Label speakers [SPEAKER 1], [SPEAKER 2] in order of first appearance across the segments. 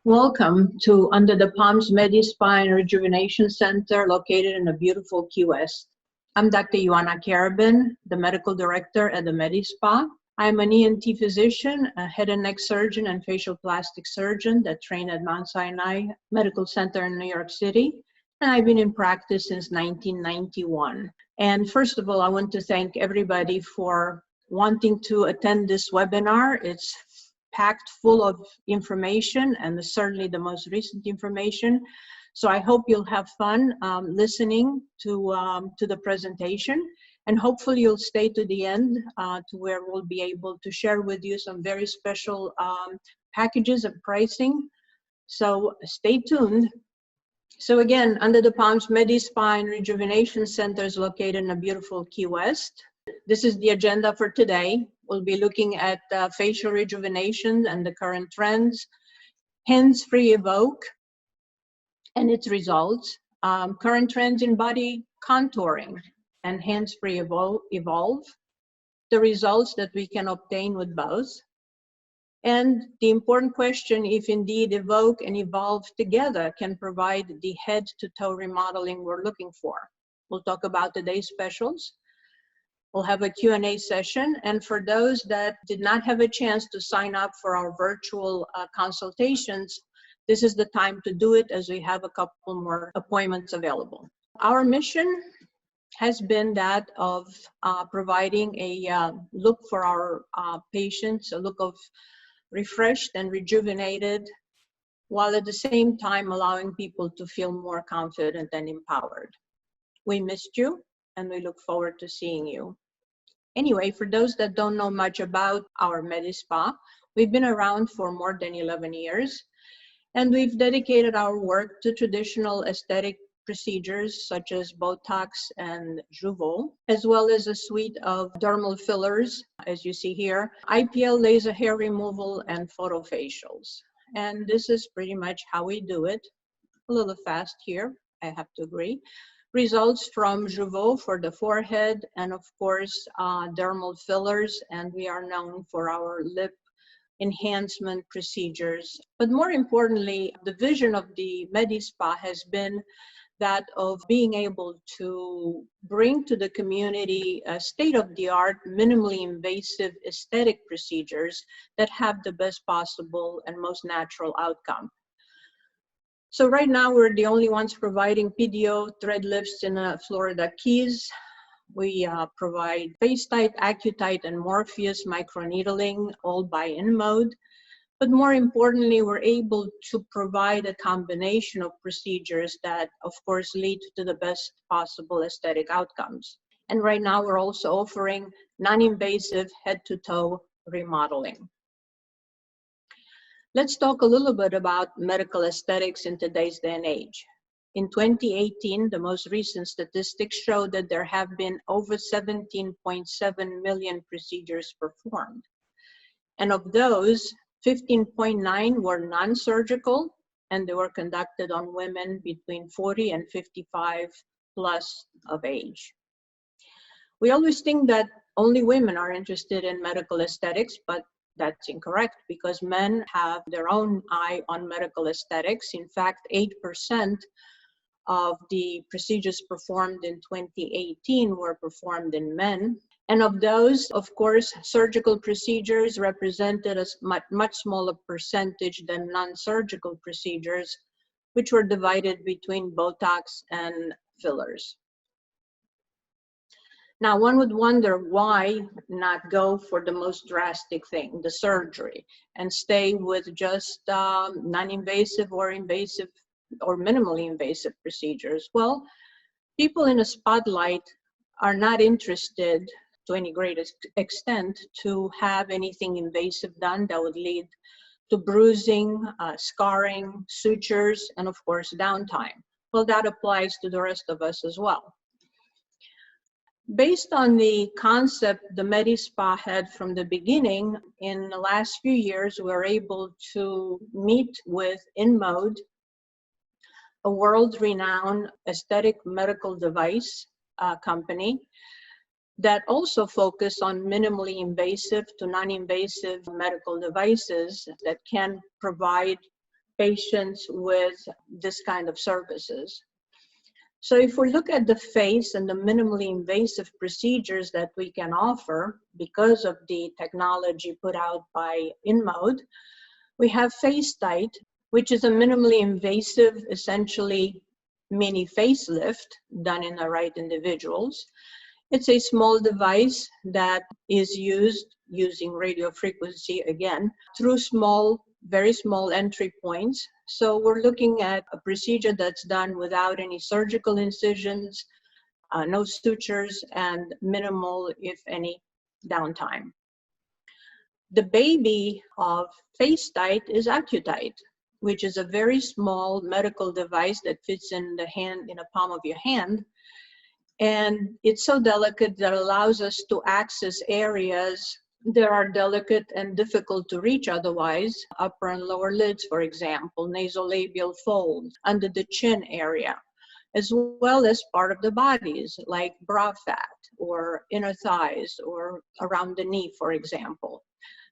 [SPEAKER 1] Welcome to Under the Palms Medispa and Rejuvenation Center located in the beautiful Key West. I'm Dr. Ioana Carabin, the Medical Director at the Medispa. I'm an ENT physician, a head and neck surgeon and facial plastic surgeon that trained at Mount Sinai Medical Center in New York City. And I've been in practice since 1991. And first of all, I want to thank everybody for wanting to attend this webinar. It's packed full of information and certainly the most recent information. So I hope you'll have fun listening to the presentation, and hopefully you'll stay to the end to where we'll be able to share with you some very special packages and pricing. So stay tuned. So again, Under the Palms Medispa and Rejuvenation Center is located in the beautiful Key West. This is the agenda for today. We'll be looking at facial rejuvenation and the current trends, hands-free Evoke and its results, current trends in body contouring and hands-free Evolve, the results that we can obtain with both, and the important question if indeed Evoke and Evolve together can provide the head-to-toe remodeling we're looking for. We'll talk about today's specials. We'll have a Q&A session, and for those that did not have a chance to sign up for our virtual consultations, this is the time to do it as we have a couple more appointments available. Our mission has been that of providing a look for our patients, a look of refreshed and rejuvenated, while at the same time allowing people to feel more confident and empowered. We missed you, and we look forward to seeing you. Anyway, for those that don't know much about our Medispa, we've been around for more than 11 years, and we've dedicated our work to traditional aesthetic procedures such as Botox and Jeuveau, as well as a suite of dermal fillers, as you see here, IPL laser hair removal, and photofacials. And this is pretty much how we do it. A little fast here, I have to agree. Results from Jeuveau for the forehead, and of course dermal fillers, and we are known for our lip enhancement procedures. But more importantly, the vision of the Medispa has been that of being able to bring to the community a state-of-the-art, minimally invasive aesthetic procedures that have the best possible and most natural outcome. So right now, we're the only ones providing PDO thread lifts in Florida Keys. We provide FaceTite, AccuTite, and Morpheus microneedling, all by InMode. But more importantly, we're able to provide a combination of procedures that, of course, lead to the best possible aesthetic outcomes. And right now, we're also offering non-invasive head-to-toe remodeling. Let's talk a little bit about medical aesthetics in today's day and age. In 2018, the most recent statistics show that there have been over 17.7 million procedures performed. And of those, 15.9 were non-surgical, and they were conducted on women between 40 and 55 plus of age. We always think that only women are interested in medical aesthetics, but that's incorrect, because men have their own eye on medical aesthetics. In fact, 8% of the procedures performed in 2018 were performed in men. And of those, of course, surgical procedures represented a much smaller percentage than non-surgical procedures, which were divided between Botox and fillers. Now, one would wonder why not go for the most drastic thing, the surgery, and stay with just non-invasive or invasive or minimally invasive procedures. Well, people in a spotlight are not interested to any great extent to have anything invasive done that would lead to bruising, scarring, sutures, and of course, downtime. Well, that applies to the rest of us as well. Based on the concept the Medispa had from the beginning, in the last few years, we were able to meet with InMode, a world-renowned aesthetic medical device company that also focus on minimally invasive to non-invasive medical devices that can provide patients with this kind of services. So if we look at the face and the minimally invasive procedures that we can offer because of the technology put out by InMode, we have FaceTite, which is a minimally invasive, essentially mini facelift done in the right individuals. It's a small device that is used using radio frequency again through very small entry points. So we're looking at a procedure that's done without any surgical incisions, no sutures, and minimal, if any, downtime. The baby of FaceTite is AccuTite, which is a very small medical device that fits in the palm of your hand. And it's so delicate that allows us to access areas that are delicate and difficult to reach otherwise, upper and lower lids, for example, nasolabial folds, under the chin area, as well as part of the bodies, like bra fat or inner thighs or around the knee, for example.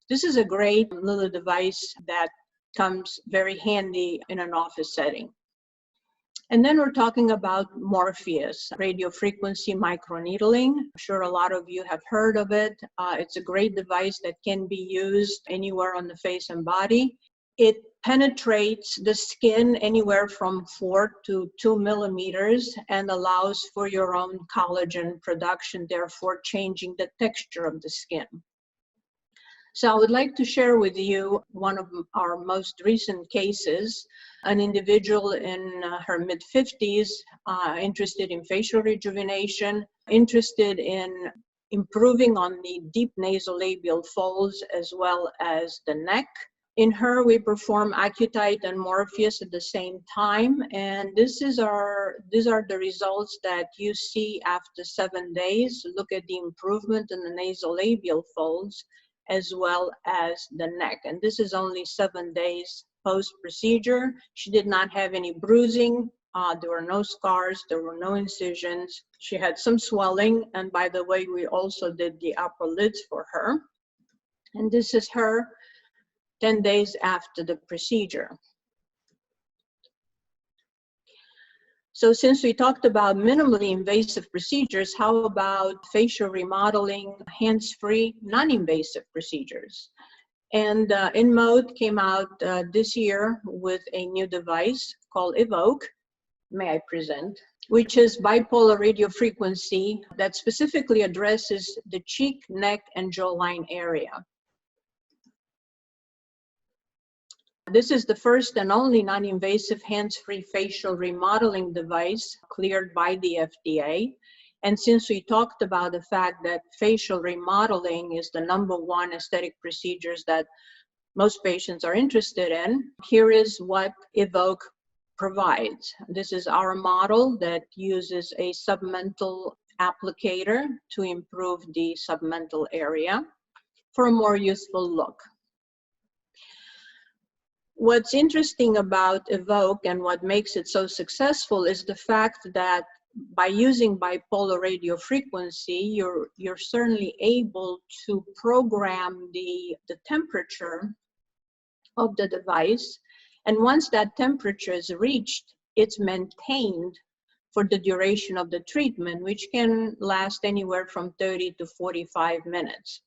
[SPEAKER 1] This is a great little device that comes very handy in an office setting. And then we're talking about Morpheus, radio frequency microneedling. I'm sure a lot of you have heard of it. It's a great device that can be used anywhere on the face and body. It penetrates the skin anywhere from 4 to 2 millimeters and allows for your own collagen production, therefore changing the texture of the skin. So I would like to share with you one of our most recent cases, an individual in her mid-50s, interested in facial rejuvenation, interested in improving on the deep nasolabial folds as well as the neck. In her, we perform AccuTite and Morpheus at the same time, and these are the results that you see after 7 days. Look at the improvement in the nasolabial folds as well as the neck. And this is only 7 days post-procedure. She did not have any bruising. There were no scars. There were no incisions. She had some swelling. And by the way, we also did the upper lids for her. And this is her 10 days after the procedure. So since we talked about minimally invasive procedures, how about facial remodeling, hands-free, non-invasive procedures? And InMode came out this year with a new device called Evoke, may I present, which is bipolar radio frequency that specifically addresses the cheek, neck, and jawline area. This is the first and only non-invasive hands-free facial remodeling device cleared by the FDA. And since we talked about the fact that facial remodeling is the #1 aesthetic procedures that most patients are interested in, here is what Evoke provides. This is our model that uses a submental applicator to improve the submental area for a more youthful look. What's interesting about Evoke and what makes it so successful is the fact that by using bipolar radio frequency, you're certainly able to program the temperature of the device. And once that temperature is reached, it's maintained for the duration of the treatment, which can last anywhere from 30 to 45 minutes.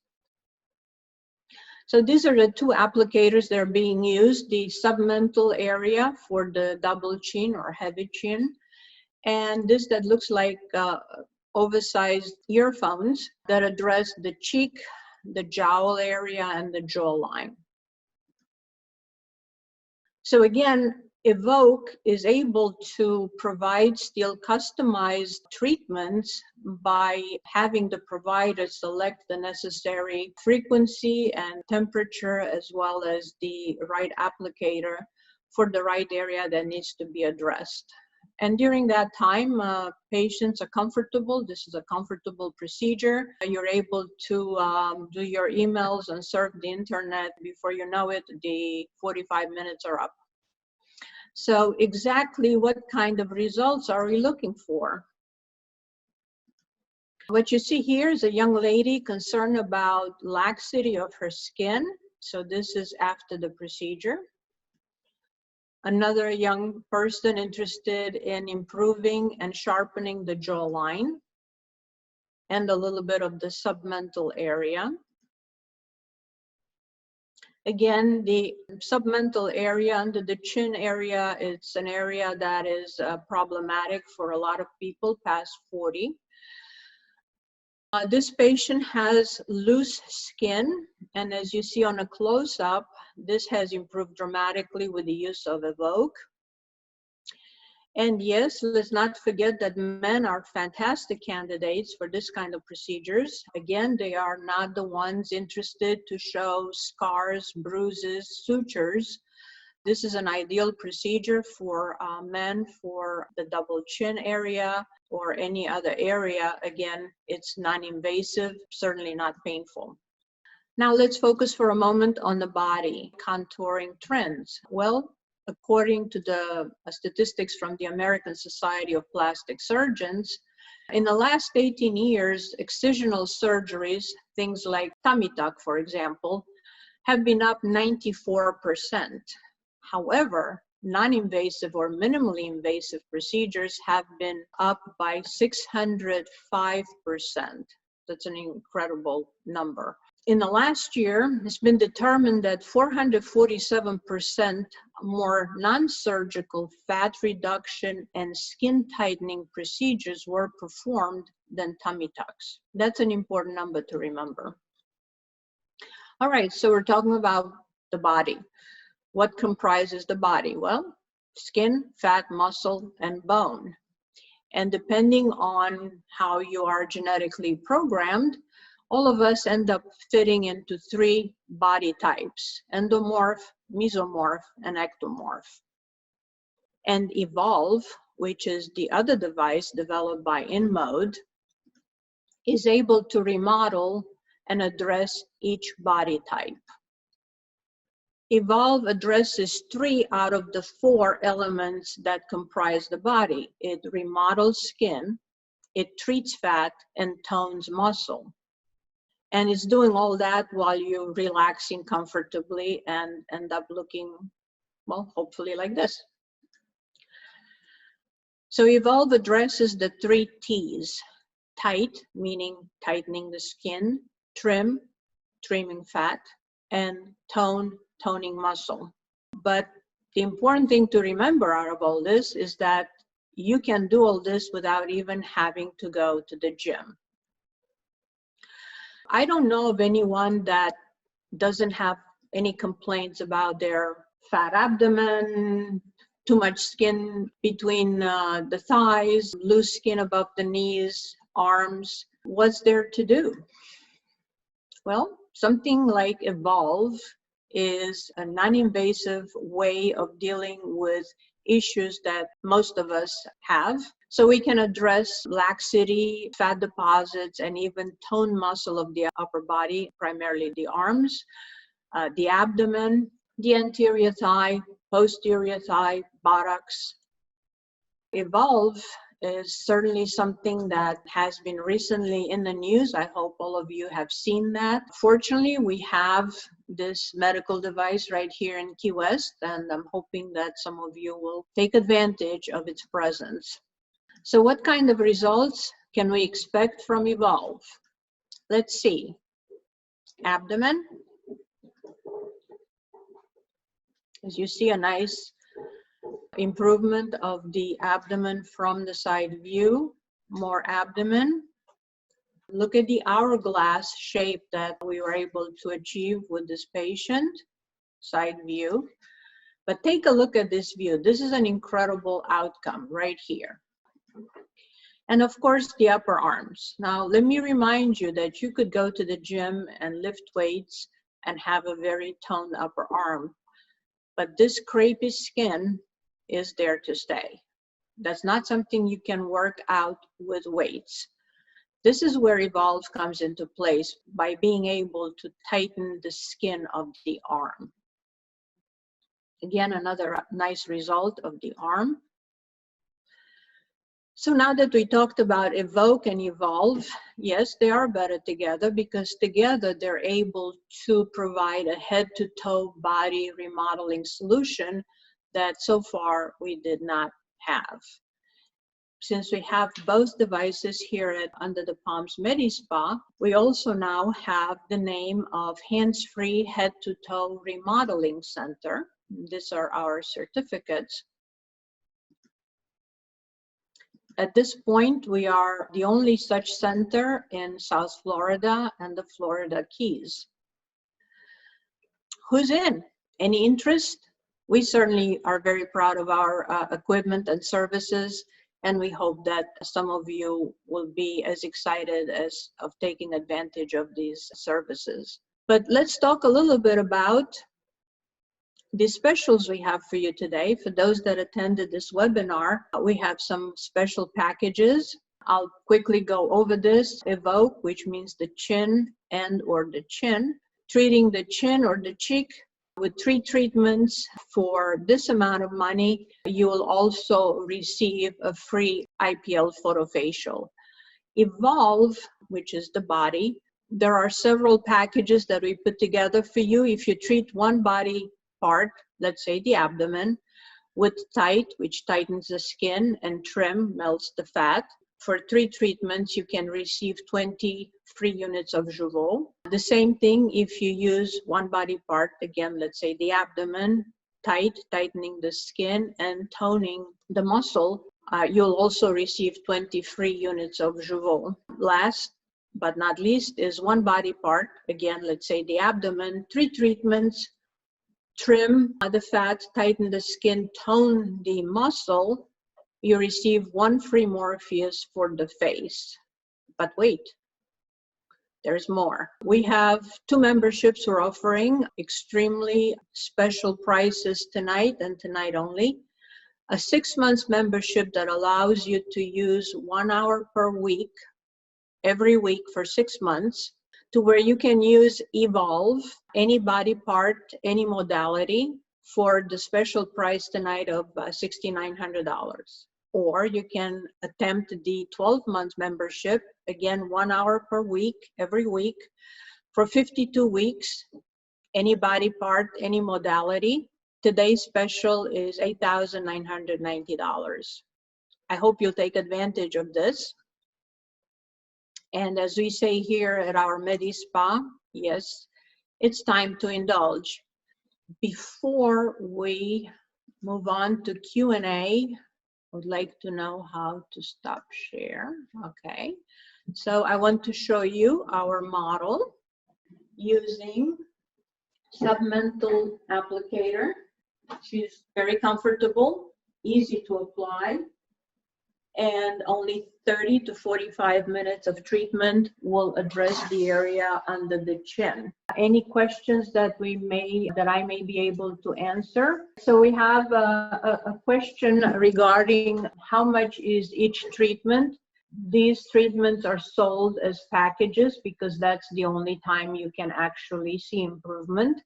[SPEAKER 1] So these are the two applicators that are being used, the submental area for the double chin or heavy chin, and this that looks like oversized earphones that address the cheek, the jowl area, and the jawline. So again, Evoke is able to provide still customized treatments by having the provider select the necessary frequency and temperature as well as the right applicator for the right area that needs to be addressed. And during that time, patients are comfortable. This is a comfortable procedure. You're able to do your emails and surf the internet. Before you know it, the 45 minutes are up. So exactly what kind of results are we looking for? What you see here is a young lady concerned about laxity of her skin. So this is after the procedure. Another young person interested in improving and sharpening the jawline and a little bit of the submental area. Again, the submental area under the chin area, it's an area that is problematic for a lot of people past 40. This patient has loose skin, and as you see on a close-up, this has improved dramatically with the use of Evoke. And yes, let's not forget that men are fantastic candidates for this kind of procedures. Again, they are not the ones interested to show scars, bruises, sutures. This is an ideal procedure for men for the double chin area or any other area. Again, it's non-invasive, certainly not painful. Now let's focus for a moment on the body contouring trends. Well, according to the statistics from the American Society of Plastic Surgeons, in the last 18 years, excisional surgeries, things like tummy tuck, for example, have been up 94%. However, non-invasive or minimally invasive procedures have been up by 605%. That's an incredible number. In the last year, it's been determined that 447% more non-surgical fat reduction and skin tightening procedures were performed than tummy tucks. That's an important number to remember. All right, so we're talking about the body. What comprises the body? Well, skin, fat, muscle, and bone. And depending on how you are genetically programmed, all of us end up fitting into 3 body types: endomorph, mesomorph, and ectomorph. And Evolve, which is the other device developed by InMode, is able to remodel and address each body type. Evolve addresses 3 out of the 4 elements that comprise the body. It remodels skin, it treats fat, and tones muscle. And it's doing all that while you're relaxing comfortably and end up looking, well, hopefully like this. So Evolve addresses the 3 T's. Tight, meaning tightening the skin; trim, trimming fat; and tone, toning muscle. But the important thing to remember out of all this is that you can do all this without even having to go to the gym. I don't know of anyone that doesn't have any complaints about their fat abdomen, too much skin between the thighs, loose skin above the knees, arms. What's there to do? Well, something like Evolve is a non-invasive way of dealing with issues that most of us have. So we can address laxity, fat deposits, and even tone muscle of the upper body, primarily the arms, the abdomen, the anterior thigh, posterior thigh, buttocks. Evolve is certainly something that has been recently in the news. I hope all of you have seen that. Fortunately, we have this medical device right here in Key West, and I'm hoping that some of you will take advantage of its presence. So what kind of results can we expect from Evolve? Let's see. Abdomen. As you see, a nice improvement of the abdomen from the side view. More abdomen. Look at the hourglass shape that we were able to achieve with this patient. Side view. But take a look at this view. This is an incredible outcome right here. And of course, the upper arms. Now, let me remind you that you could go to the gym and lift weights and have a very toned upper arm. But this crepey skin is there to stay. That's not something you can work out with weights. This is where Evolve comes into place by being able to tighten the skin of the arm. Again, another nice result of the arm. So now that we talked about Evoke and Evolve, yes, they are better together because together they're able to provide a head-to-toe body remodeling solution that so far we did not have. Since we have both devices here under the Palms Medispa, we also now have the name of Hands-Free Head-to-Toe Remodeling Center. These are our certificates. At this point, we are the only such center in South Florida and the Florida Keys. Who's in? Any interest? We certainly are very proud of our equipment and services, and we hope that some of you will be as excited as of taking advantage of these services. But let's talk a little bit about the specials we have for you today. For those that attended this webinar, we have some special packages. I'll quickly go over this. Evoke, which means the chin and or the chin. Treating the chin or the cheek with 3 treatments for this amount of money. You will also receive a free IPL photofacial. Evolve, which is the body. There are several packages that we put together for you. If you treat one body part, let's say the abdomen, with Tight, which tightens the skin, and Trim, melts the fat. For 3 treatments, you can receive 20 free units of Jeuveau. The same thing if you use one body part, again, let's say the abdomen, Tight, tightening the skin and toning the muscle, you'll also receive 20 free units of Jeuveau. Last but not least is one body part, again, let's say the abdomen, 3 treatments, Trim the fat, tighten the skin, tone the muscle. You receive 1 free Morpheus for the face. But wait, there's more. We have 2 memberships we're offering, extremely special prices tonight and tonight only. A 6-month membership that allows you to use 1 hour per week, every week for 6 months, to where you can use Evolve, any body part, any modality, for the special price tonight of $6,900. Or you can attempt the 12-month membership, again, 1 hour per week, every week, for 52 weeks, any body part, any modality. Today's special is $8,990. I hope you'll take advantage of this. And as we say here at our Medispa, yes, it's time to indulge. Before we move on to Q&A, I would like to know how to stop share. Okay, so I want to show you our model using submental applicator. She's very comfortable, easy to apply, and only 30 to 45 minutes of treatment will address the area under the chin. Any questions that I may be able to answer? So we have a question regarding how much is each treatment. These treatments are sold as packages because that's the only time you can actually see improvement.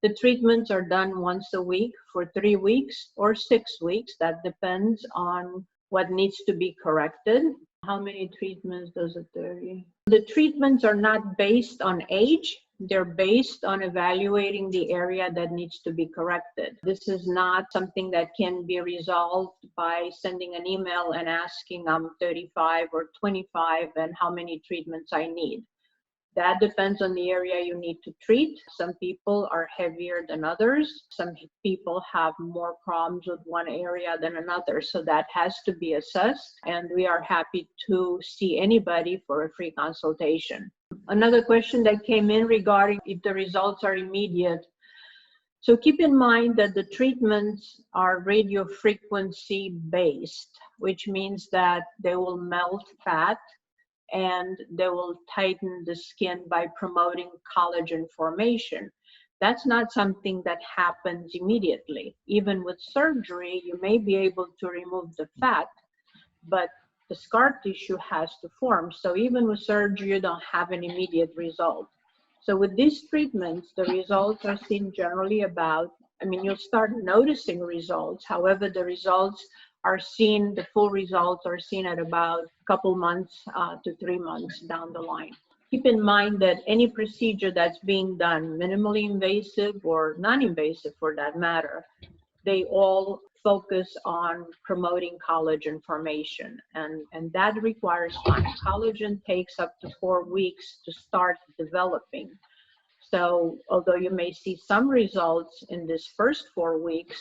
[SPEAKER 1] The treatments are done once a week for 3 weeks or 6 weeks. That depends on what needs to be corrected. How many treatments does it 30? The treatments are not based on age. They're based on evaluating the area that needs to be corrected. This is not something that can be resolved by sending an email and asking, I'm 35 or 25 and how many treatments I need. That depends on the area you need to treat. Some people are heavier than others. Some people have more problems with one area than another. So that has to be assessed. And we are happy to see anybody for a free consultation. Another question that came in regarding if the results are immediate. So keep in mind that the treatments are radiofrequency based, which means that they will melt fat and they will tighten the skin by promoting collagen formation. That's not something that happens immediately. Even with surgery, you may be able to remove the fat, but the scar tissue has to form. So even with surgery, you don't have an immediate result. So with these treatments, the results are seen generally you'll start noticing results. However, the results are seen, the full results are seen at about a couple months to 3 months down the line. Keep in mind that any procedure that's being done, minimally invasive or non-invasive for that matter, they all focus on promoting collagen formation, and that requires time. Collagen takes up to 4 weeks to start developing. So although you may see some results in this first 4 weeks,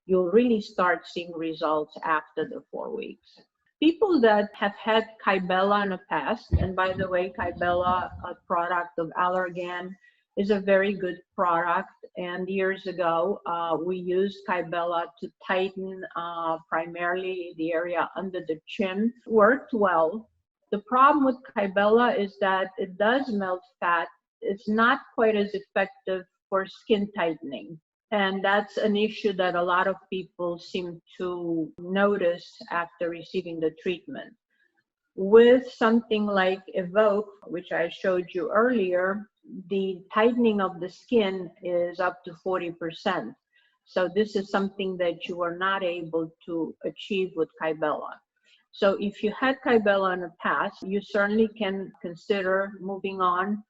[SPEAKER 1] you'll really start seeing results after the 4 weeks. People that have had Kybella in the past, and by the way, Kybella, a product of Allergan, is a very good product. And years ago, we used Kybella to tighten primarily the area under the chin. Worked well. The problem with Kybella is that it does melt fat. It's not quite as effective for skin tightening. And that's an issue that a lot of people seem to notice after receiving the treatment. With something like Evoke, which I showed you earlier, the tightening of the skin is up to 40%. So this is something that you are not able to achieve with Kybella. So if you had Kybella in the past, you certainly can consider moving on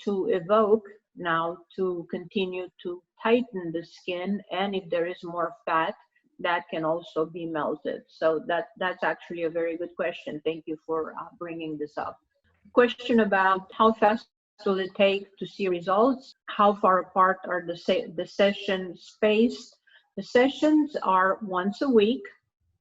[SPEAKER 1] to Evoke now to continue to tighten the skin, and if there is more fat, that can also be melted. So that's actually a very good question. Thank you for bringing this up. Question about how fast will it take to see results? How far apart are the sessions spaced? The sessions are once a week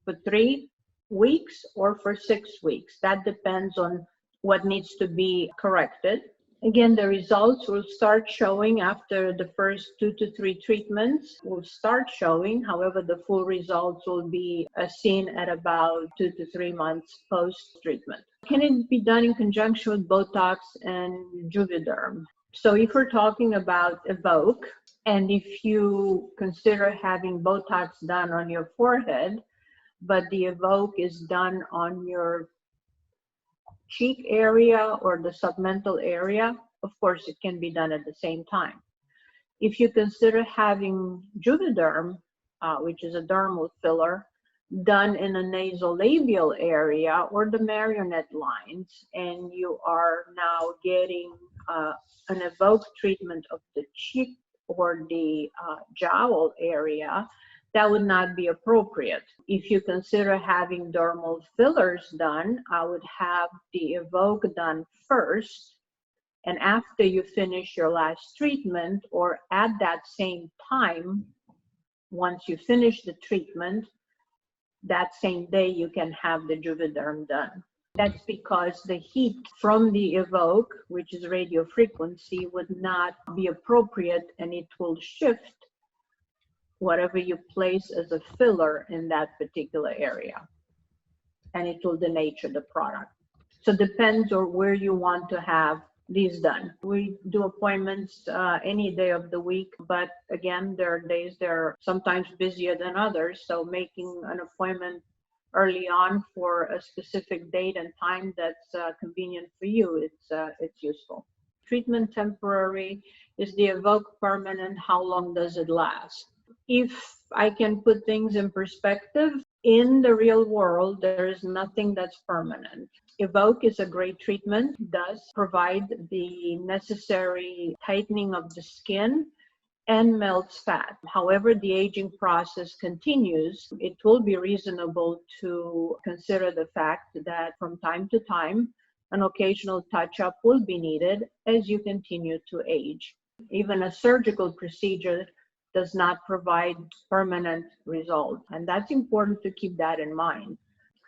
[SPEAKER 1] for 3 weeks or for 6 weeks. That depends on what needs to be corrected. Again, the results will start showing after the first 2 to 3 treatments will start showing. However, the full results will be seen at about 2 to 3 months post-treatment. Can it be done in conjunction with Botox and Juvederm? So if we're talking about Evoke, and if you consider having Botox done on your forehead, but the Evoke is done on your cheek area or the submental area, of course it can be done at the same time. If you consider having Juvederm, which is a dermal filler, done in a nasolabial area or the marionette lines, and you are now getting an Evoke treatment of the cheek or the jowl area, that would not be appropriate. If you consider having dermal fillers done, I would have the Evoke done first, and after you finish your last treatment, or at that same time, once you finish the treatment, that same day you can have the Juvederm done. That's because the heat from the Evoke, which is radio frequency, would not be appropriate, and it will shift whatever you place as a filler in that particular area, and it will denature the product. So it depends on where you want to have these done. We do appointments any day of the week, but again, there are days they're sometimes busier than others, so making an appointment early on for a specific date and time that's convenient for you, it's useful. Treatment temporary. Is the Evoke permanent? How long does it last? If I can put things in perspective, in the real world, there is nothing that's permanent. Evoke is a great treatment, does provide the necessary tightening of the skin and melts fat. However, the aging process continues. It will be reasonable to consider the fact that from time to time, an occasional touch-up will be needed as you continue to age. Even a surgical procedure does not provide permanent results, and that's important to keep that in mind.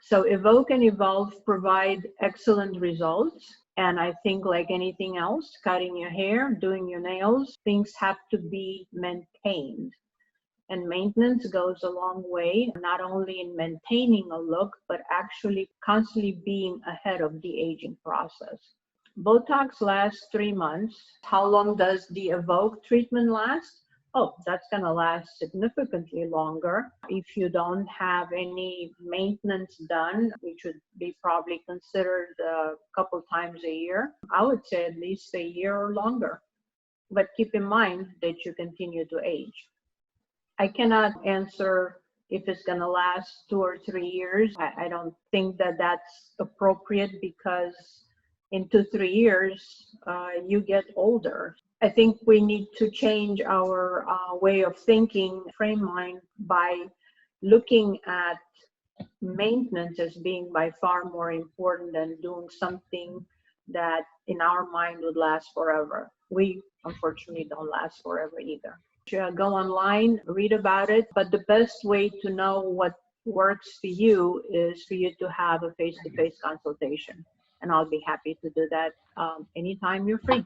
[SPEAKER 1] So Evoke and Evolve provide excellent results, and I think like anything else, cutting your hair, doing your nails, things have to be maintained. And maintenance goes a long way, not only in maintaining a look, but actually constantly being ahead of the aging process. Botox lasts 3 months. How long does the Evoke treatment last? Oh, that's going to last significantly longer. If you don't have any maintenance done, which would be probably considered a couple times a year, I would say at least a year or longer. But keep in mind that you continue to age. I cannot answer if it's going to last 2 or 3 years. I don't think that that's appropriate, because in 2-3 years, you get older. I think we need to change our way of thinking, frame mind, by looking at maintenance as being by far more important than doing something that in our mind would last forever. We unfortunately don't last forever either. Go online, read about it, but the best way to know what works for you is for you to have a face-to-face consultation. And I'll be happy to do that anytime you're free.